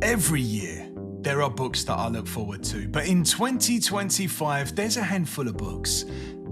Every year, there are books that I look forward to, but in 2025, there's a handful of books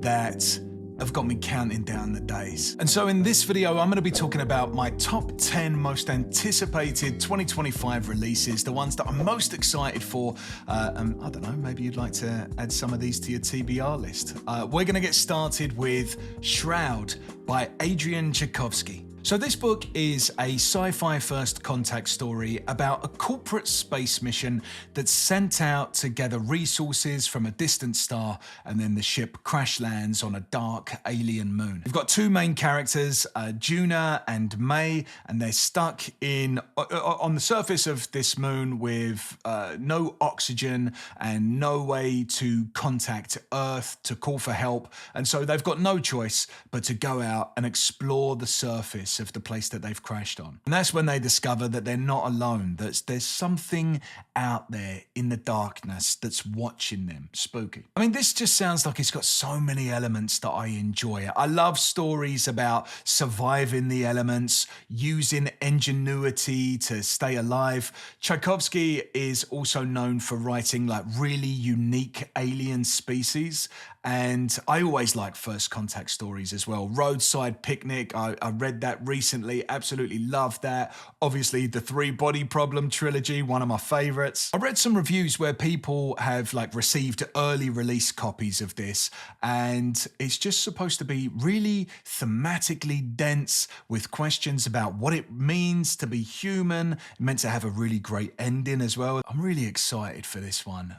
that have got me counting down the days. And so in this video, I'm going to be talking about my top 10 most anticipated 2025 releases, the ones that I'm most excited for. I don't know, maybe you'd like to add some of these to your TBR list. We're going to get started with Shroud by Adrian Tchaikovsky. So this book is a sci-fi first contact story about a corporate space mission that's sent out to gather resources from a distant star, and then the ship crash lands on a dark alien moon. We've got two main characters, Juna and May, and they're stuck on the surface of this moon with no oxygen and no way to contact Earth to call for help. And so they've got no choice but to go out and explore the surface of the place that they've crashed on. And that's when they discover that they're not alone, that there's something out there in the darkness that's watching them. Spooky. I mean, this just sounds like it's got so many elements that I enjoy. I love stories about surviving the elements, using ingenuity to stay alive. Tchaikovsky is also known for writing like really unique alien species, and I always like first contact stories as well. Roadside Picnic, I read that recently, absolutely loved that. Obviously, the Three Body Problem trilogy, one of my favorites. I read some reviews where people have like received early release copies of this, and it's just supposed to be really thematically dense with questions about what it means to be human. It's meant to have a really great ending as well. I'm really excited for this one.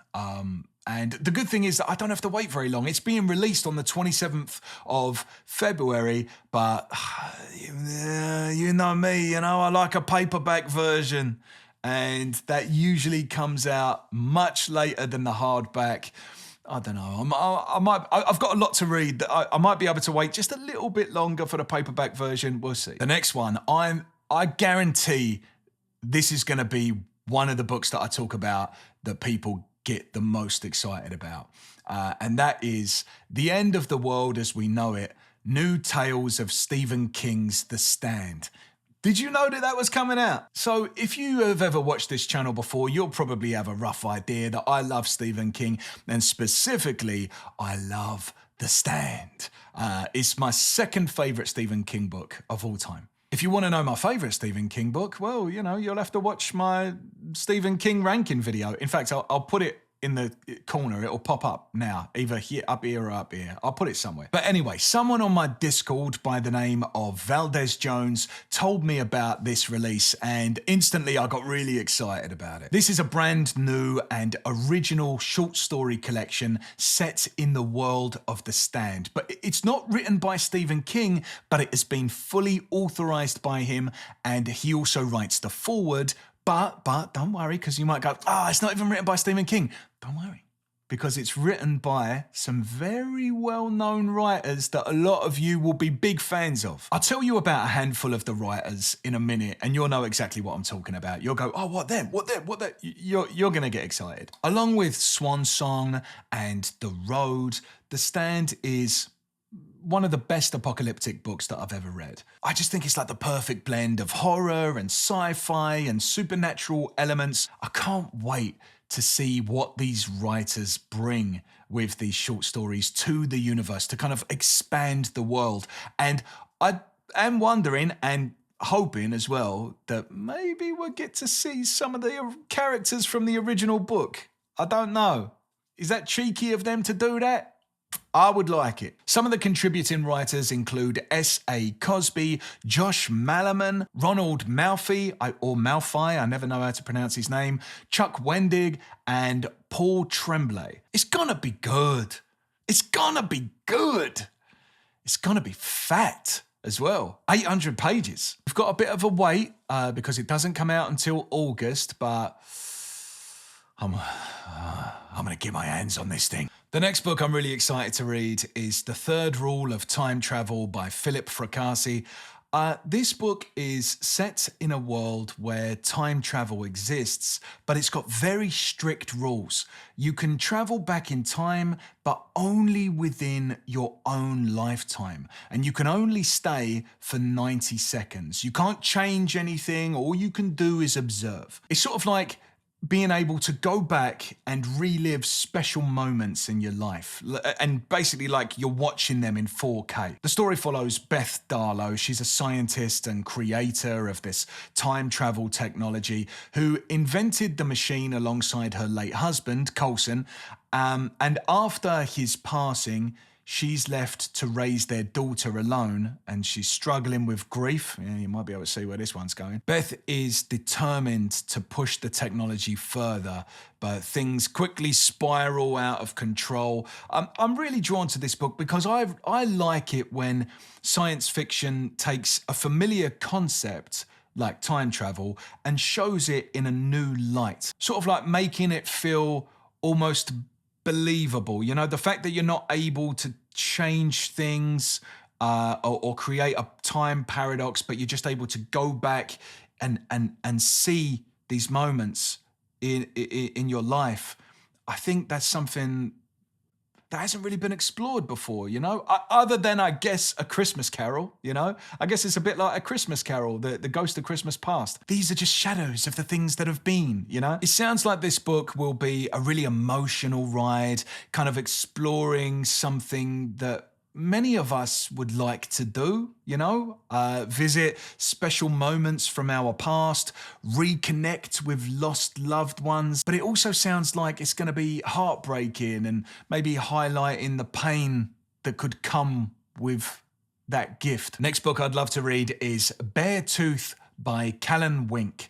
And the good thing is that I don't have to wait very long. It's being released on the 27th of February, but you know me, I like a paperback version, and that usually comes out much later than the hardback. I don't know. I've got a lot to read. I might be able to wait just a little bit longer for the paperback version. We'll see. The next one, I guarantee this is going to be one of the books that I talk about that people get the most excited about. And that is The End of the World as We Know It, New Tales of Stephen King's The Stand. Did you know that that was coming out? So if you have ever watched this channel before, you'll probably have a rough idea that I love Stephen King, and specifically, I love The Stand. It's my second favorite Stephen King book of all time. If you want to know my favorite Stephen King book, well, you'll have to watch my Stephen King ranking video. In fact, I'll put it in the corner. It'll pop up now, either here, up here, or up here. I'll put it somewhere. But anyway, someone on my Discord by the name of Valdez Jones told me about this release, and instantly I got really excited about it. This is a brand new and original short story collection set in the world of The Stand. But it's not written by Stephen King, but it has been fully authorized by him, and he also writes the foreword. But don't worry, because you might go, it's not even written by Stephen King. Don't worry, because it's written by some very well-known writers that a lot of you will be big fans of. I'll tell you about a handful of the writers in a minute, and you'll know exactly what I'm talking about. You'll go, oh, what them? What them? What them? You're going to get excited. Along with Swan Song and The Road, The Stand is one of the best apocalyptic books that I've ever read. I just think it's like the perfect blend of horror and sci-fi and supernatural elements. I can't wait to see what these writers bring with these short stories to the universe to kind of expand the world. And I am wondering and hoping as well that maybe we'll get to see some of the characters from the original book. I don't know. Is that cheeky of them to do that? I would like it. Some of the contributing writers include S.A. Cosby, Josh Malaman, Ronald Malfi, I never know how to pronounce his name, Chuck Wendig, and Paul Tremblay. It's gonna be good. It's gonna be good. It's gonna be fat as well. 800 pages. We've got a bit of a wait because it doesn't come out until August, but I'm gonna get my hands on this thing. The next book I'm really excited to read is The Third Rule of Time Travel by Philip Fracassi. This book is set in a world where time travel exists, but it's got very strict rules. You can travel back in time, but only within your own lifetime. And you can only stay for 90 seconds. You can't change anything. All you can do is observe. It's sort of like being able to go back and relive special moments in your life. And basically like you're watching them in 4K. The story follows Beth Darlow. She's a scientist and creator of this time travel technology who invented the machine alongside her late husband, Coulson. And after his passing, she's left to raise their daughter alone, and she's struggling with grief. Yeah, you might be able to see where this one's going. Beth is determined to push the technology further, but things quickly spiral out of control. I'm really drawn to this book because I like it when science fiction takes a familiar concept like time travel and shows it in a new light, sort of like making it feel almost believable. You know, the fact that you're not able to change things or create a time paradox, but you're just able to go back and see these moments in your life. I think that's something that hasn't really been explored before, you know, other than, I guess, A Christmas Carol, you know. I guess it's a bit like A Christmas Carol, the Ghost of Christmas Past. These are just shadows of the things that have been, you know. It sounds like this book will be a really emotional ride, kind of exploring something that many of us would like to do, you know, visit special moments from our past, reconnect with lost loved ones. But it also sounds like it's going to be heartbreaking and maybe highlighting the pain that could come with that gift. Next book I'd love to read is Beartooth by Callan Wink.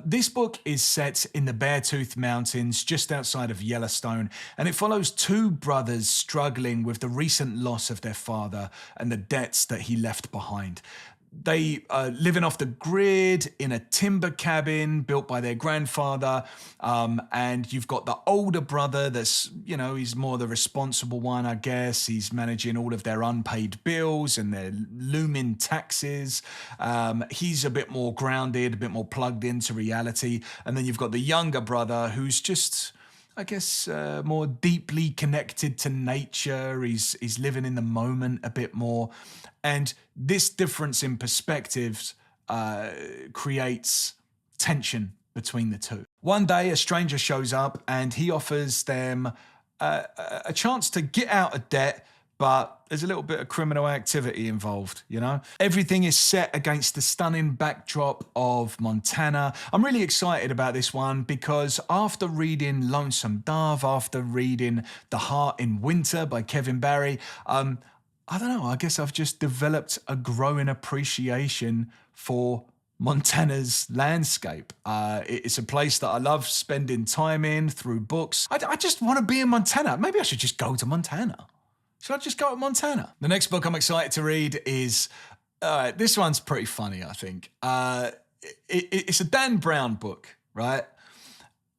This book is set in the Beartooth Mountains just outside of Yellowstone, and it follows two brothers struggling with the recent loss of their father and the debts that he left behind. They are living off the grid in a timber cabin built by their grandfather, and you've got the older brother that's, you know, he's more the responsible one, I guess. He's managing all of their unpaid bills and their looming taxes. He's a bit more grounded, a bit more plugged into reality. And then you've got the younger brother who's just, I guess, more deeply connected to nature. He's living in the moment a bit more. And this difference in perspectives creates tension between the two. One day, a stranger shows up and he offers them a chance to get out of debt, but there's a little bit of criminal activity involved, you know? Everything is set against the stunning backdrop of Montana. I'm really excited about this one because after reading Lonesome Dove, after reading The Heart in Winter by Kevin Barry, I don't know, I guess I've just developed a growing appreciation for Montana's landscape. It's a place that I love spending time in through books. I just want to be in Montana. Maybe I should just go to Montana. Should I just go to Montana? The next book I'm excited to read is, this one's pretty funny, I think. It's a Dan Brown book, right?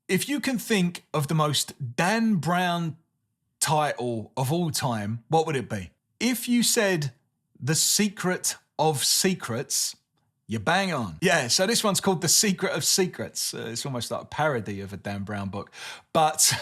If you can think of the most Dan Brown title of all time, what would it be? If you said The Secret of Secrets, you're bang on. Yeah, so this one's called The Secret of Secrets. It's almost like a parody of a Dan Brown book. But,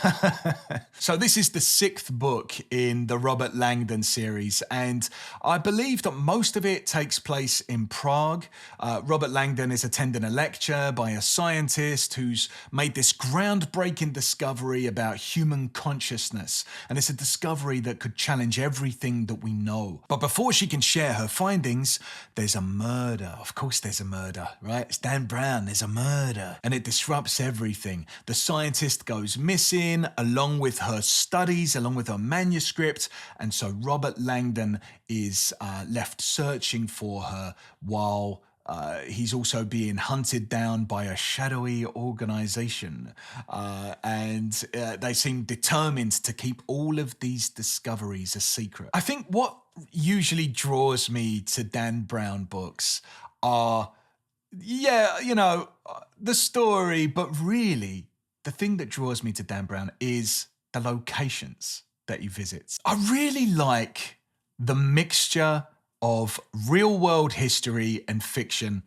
so this is the 6th book in the Robert Langdon series, and I believe that most of it takes place in Prague. Robert Langdon is attending a lecture by a scientist who's made this groundbreaking discovery about human consciousness, and it's a discovery that could challenge everything that we know. But before she can share her findings, there's a murder. Of course there's a murder, right? It's Dan Brown, there's a murder. And it disrupts everything. The scientist goes missing, along with her studies, along with her manuscript. And so Robert Langdon is left searching for her while he's also being hunted down by a shadowy organization. And they seem determined to keep all of these discoveries a secret. I think what usually draws me to Dan Brown books are, yeah, you know, the story, but really the thing that draws me to Dan Brown is the locations that he visits. I really like the mixture of real world history and fiction.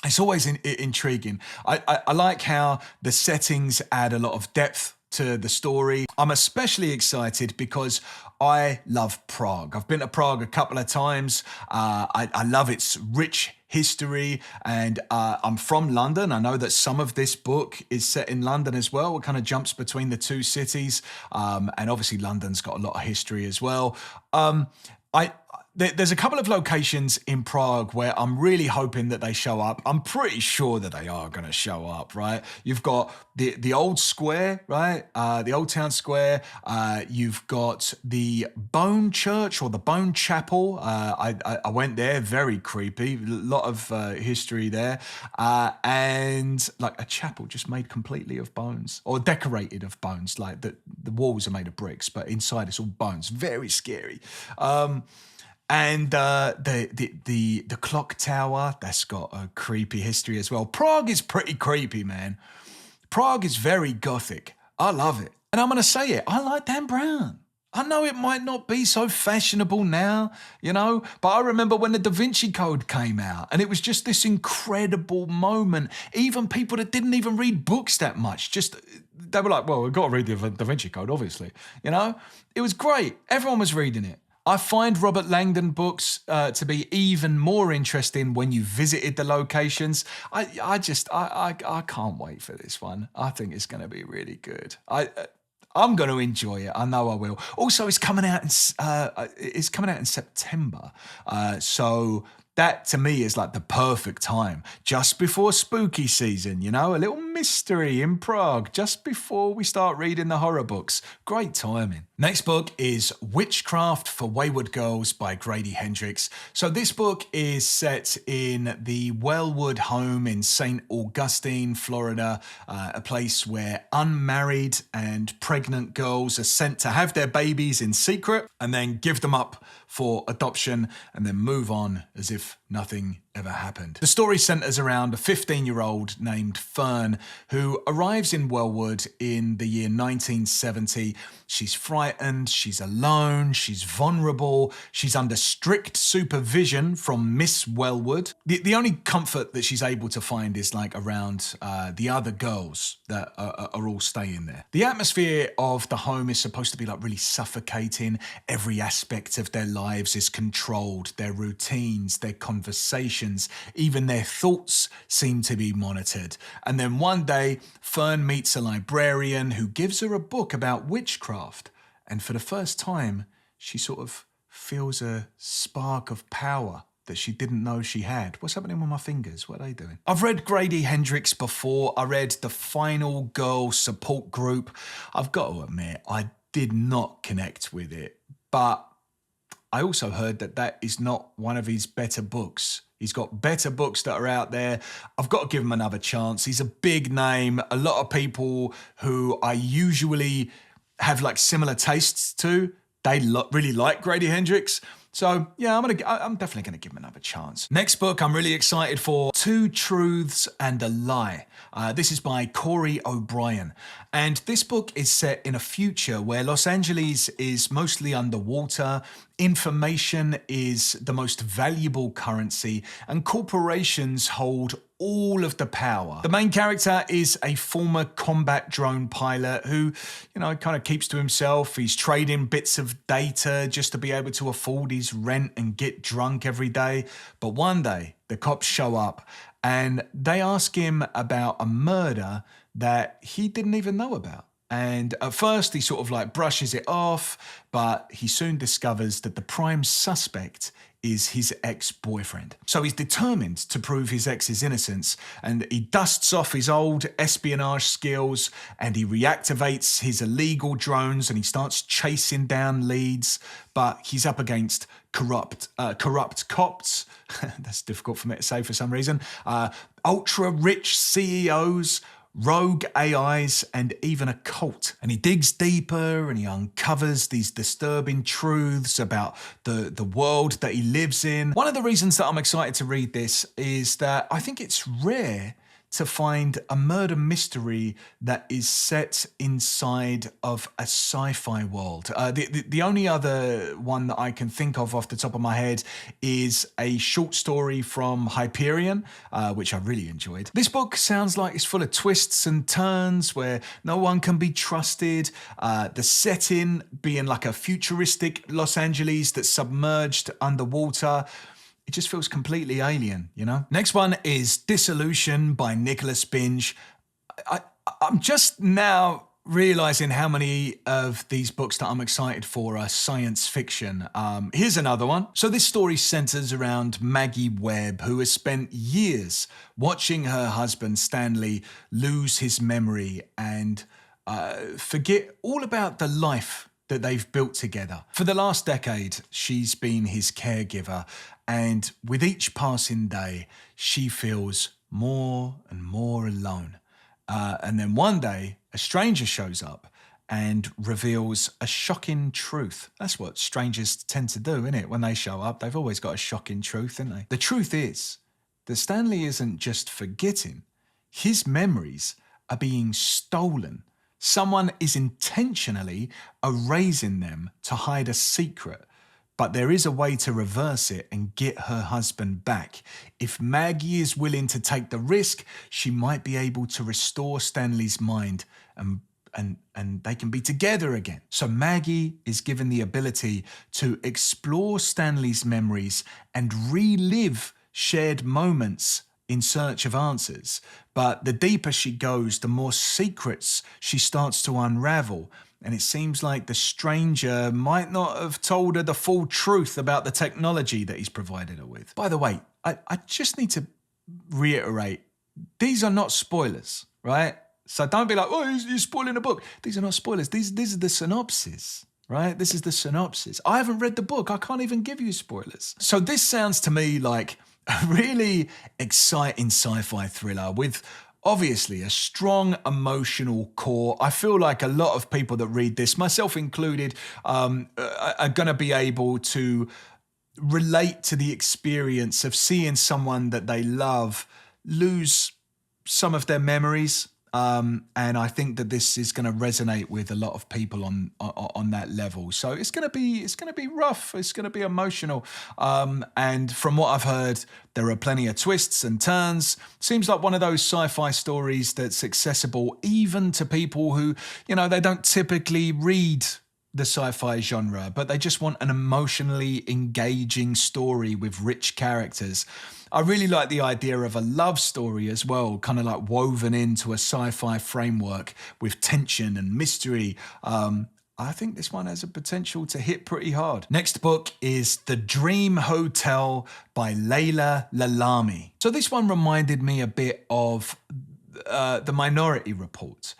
It's always intriguing. I like how the settings add a lot of depth to the story. I'm especially excited because I love Prague. I've been to Prague a couple of times. I love its rich history, and I'm from London. I know that some of this book is set in London as well. It kind of jumps between the two cities, and obviously London's got a lot of history as well. There's a couple of locations in Prague where I'm really hoping that they show up. I'm pretty sure that they are going to show up, right? You've got the old square, right? The old town square. You've got the Bone Church or the Bone Chapel. I went there, very creepy. A lot of history there. And like a chapel just made completely of bones, or decorated of bones. Like the walls are made of bricks, but inside it's all bones. Very scary. And the clock tower, that's got a creepy history as well. Prague is pretty creepy, man. Prague is very gothic. I love it. And I'm going to say it, I like Dan Brown. I know it might not be so fashionable now, you know, but I remember when the Da Vinci Code came out, and it was just this incredible moment. Even people that didn't even read books that much, they were like, well, we've got to read the Da Vinci Code, obviously. You know, it was great. Everyone was reading it. I find Robert Langdon books to be even more interesting when you visited the locations. I can't wait for this one. I think it's going to be really good. I'm going to enjoy it. I know I will. Also, it's coming out in September. So that to me is like the perfect time, just before spooky season, you know, a little mystery in Prague just before we start reading the horror books. Great timing. Next book is Witchcraft for Wayward Girls by Grady Hendrix. So this book is set in the Wellwood home in St. Augustine, Florida, a place where unmarried and pregnant girls are sent to have their babies in secret and then give them up for adoption and then move on as if nothing ever happened. The story centers around a 15-year-old named Fern who arrives in Wellwood in the year 1970. She's frightened, she's alone, she's vulnerable, she's under strict supervision from Miss Wellwood. The only comfort that she's able to find is like around the other girls that are all staying there. The atmosphere of the home is supposed to be like really suffocating. Every aspect of their lives is controlled, their routines, their conversations, even their thoughts seem to be monitored. And then one day, Fern meets a librarian who gives her a book about witchcraft. And for the first time, she sort of feels a spark of power that she didn't know she had. What's happening with my fingers? What are they doing? I've read Grady Hendrix before. I read The Final Girl Support Group. I've got to admit, I did not connect with it. But I also heard that that is not one of his better books. He's got better books that are out there. I've got to give him another chance. He's a big name. A lot of people who I usually have like similar tastes to, they really like Grady Hendrix. So yeah, I'm definitely gonna give him another chance. Next book I'm really excited for, Two Truths and a Lie. This is by Corey O'Brien. And this book is set in a future where Los Angeles is mostly underwater, information is the most valuable currency, and corporations hold all of the power. The main character is a former combat drone pilot who, you know, kind of keeps to himself. He's trading bits of data just to be able to afford his rent and get drunk every day. But one day, the cops show up and they ask him about a murder that he didn't even know about. And at first he sort of like brushes it off, but he soon discovers that the prime suspect is his ex-boyfriend. So he's determined to prove his ex's innocence, and he dusts off his old espionage skills and he reactivates his illegal drones and he starts chasing down leads, but he's up against corrupt cops. That's difficult for me to say for some reason. Ultra-rich CEOs, rogue AIs, and even a cult. And he digs deeper and he uncovers these disturbing truths about the world that he lives in. One of the reasons that I'm excited to read this is that I think it's rare to find a murder mystery that is set inside of a sci-fi world. The only other one that I can think of off the top of my head is a short story from Hyperion, which I really enjoyed. This book sounds like it's full of twists and turns where no one can be trusted. The setting being like a futuristic Los Angeles that's submerged underwater. It just feels completely alien, you know? Next one is Dissolution by Nicholas Binge. I'm just now realizing how many of these books that I'm excited for are science fiction. Here's another one. So this story centers around Maggie Webb, who has spent years watching her husband Stanley lose his memory and forget all about the life that they've built together. For the last decade, she's been his caregiver, and with each passing day, she feels more and more alone. And then one day, a stranger shows up and reveals a shocking truth. That's what strangers tend to do, isn't it? When they show up, they've always got a shocking truth, haven't they? The truth is that Stanley isn't just forgetting. His memories are being stolen. Someone is intentionally erasing them to hide a secret. But there is a way to reverse it and get her husband back. If Maggie is willing to take the risk, she might be able to restore Stanley's mind and they can be together again. So Maggie is given the ability to explore Stanley's memories and relive shared moments in search of answers. But the deeper she goes, the more secrets she starts to unravel. And it seems like the stranger might not have told her the full truth about the technology that he's provided her with. By the way, I just need to reiterate, these are not spoilers, right? So don't be like, oh, you're spoiling a book. These are not spoilers. These are the synopsis, right? This is the synopsis. I haven't read the book. I can't even give you spoilers. So this sounds to me like a really exciting sci-fi thriller with obviously a strong emotional core. I feel like a lot of people that read this, myself included, are going to be able to relate to the experience of seeing someone that they love lose some of their memories. And I think that this is going to resonate with a lot of people on that level. So it's going to be rough. It's going to be emotional. And from what I've heard, there are plenty of twists and turns. Seems like one of those sci-fi stories that's accessible even to people who, you know, they don't typically read the sci-fi genre, but they just want an emotionally engaging story with rich characters. I really like the idea of a love story as well, kind of like woven into a sci-fi framework with tension and mystery. I think this one has a potential to hit pretty hard. Next book is The Dream Hotel by Layla Lalami. So this one reminded me a bit of the Minority Report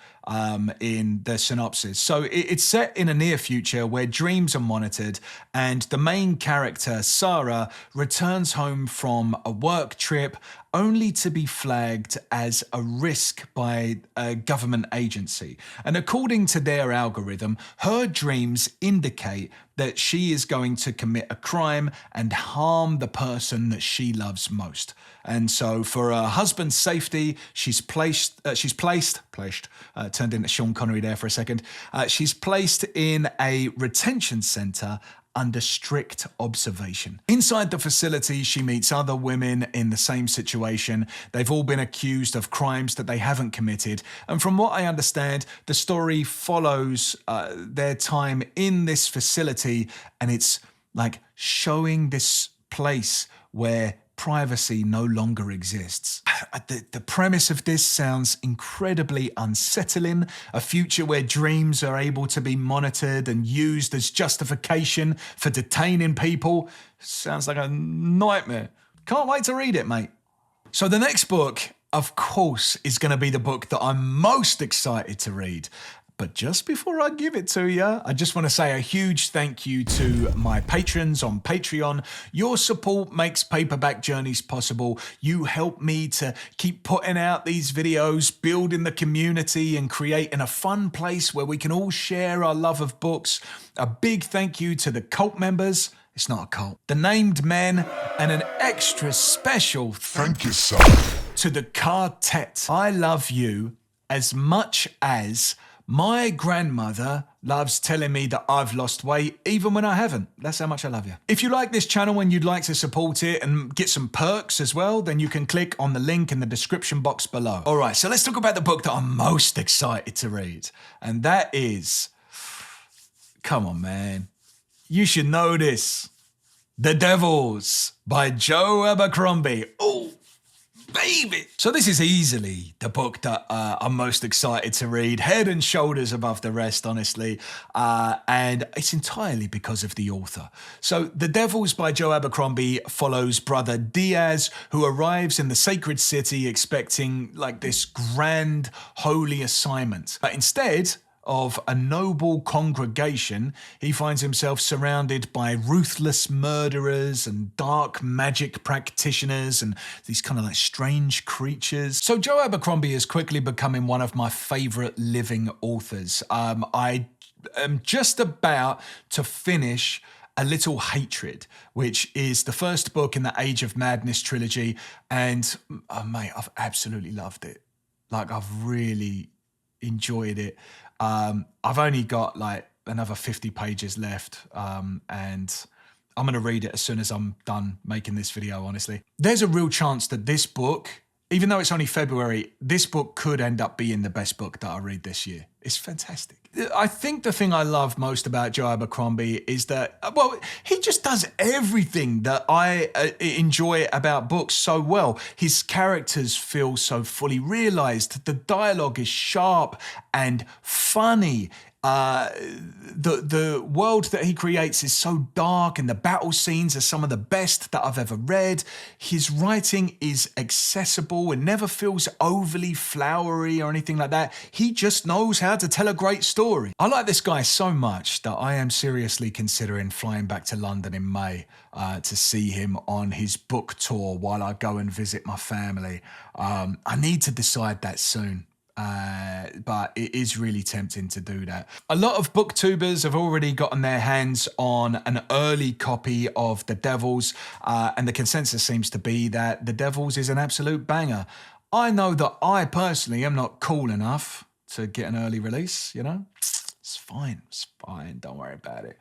in the synopsis. So it's set in a near future where dreams are monitored, and the main character, Sarah, returns home from a work trip only to be flagged as a risk by a government agency. And according to their algorithm, her dreams indicate that she is going to commit a crime and harm the person that she loves most. And so for her husband's safety, she's placed, turned into Sean Connery there for a second. She's placed in a retention center under strict observation. Inside the facility, she meets other women in the same situation. They've all been accused of crimes that they haven't committed. And from what I understand, the story follows their time in this facility, and it's like showing this place where privacy no longer exists. The premise of this sounds incredibly unsettling. A future where dreams are able to be monitored and used as justification for detaining people. Sounds like a nightmare. Can't wait to read it, mate. So the next book, of course, is going to be the book that I'm most excited to read. But just before I give it to you, I just want to say a huge thank you to my patrons on Patreon. Your support makes Paperback Journeys possible. You help me to keep putting out these videos, building the community and creating a fun place where we can all share our love of books. A big thank you to the cult members. It's not a cult. The named men, and an extra special thank you, son, to the quartet. I love you as much as my grandmother loves telling me that I've lost weight, even when I haven't. That's how much I love you. If you like this channel and you'd like to support it and get some perks as well, then you can click on the link in the description box below. All right, so let's talk about the book that I'm most excited to read. And that is, come on, man. You should know this. The Devils by Joe Abercrombie. Oh, baby. So this is easily the book that I'm most excited to read, head and shoulders above the rest, honestly. And it's entirely because of the author. So The Devils by Joe Abercrombie follows brother Diaz, who arrives in the sacred city expecting like this grand holy assignment. But instead of a noble congregation, he finds himself surrounded by ruthless murderers and dark magic practitioners and these kind of like strange creatures. So Joe Abercrombie is quickly becoming one of my favorite living authors. I am just about to finish A Little Hatred, which is the first book in the Age of Madness trilogy. And mate, I've absolutely loved it. Like, I've really enjoyed it. I've only got like another 50 pages left, and I'm going to read it as soon as I'm done making this video, honestly. There's a real chance that this book, even though it's only February, this book could end up being the best book that I read this year. It's fantastic. I think the thing I love most about Joe Abercrombie is that, well, he just does everything that I enjoy about books so well. His characters feel so fully realized. The dialogue is sharp and funny. The world that he creates is so dark, and the battle scenes are some of the best that I've ever read. His writing is accessible and never feels overly flowery or anything like that. He just knows how to tell a great story. I like this guy so much that I am seriously considering flying back to London in May to see him on his book tour while I go and visit my family. I need to decide that soon. But it is really tempting to do that. A lot of booktubers have already gotten their hands on an early copy of The Devils, and the consensus seems to be that The Devils is an absolute banger. I know that I personally am not cool enough to get an early release, you know? It's fine, don't worry about it.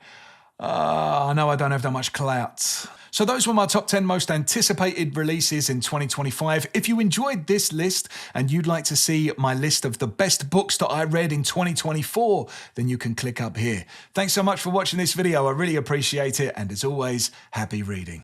I know I don't have that much clout. So those were my top 10 most anticipated releases in 2025. If you enjoyed this list and you'd like to see my list of the best books that I read in 2024, then you can click up here. Thanks so much for watching this video. I really appreciate it. And as always, happy reading.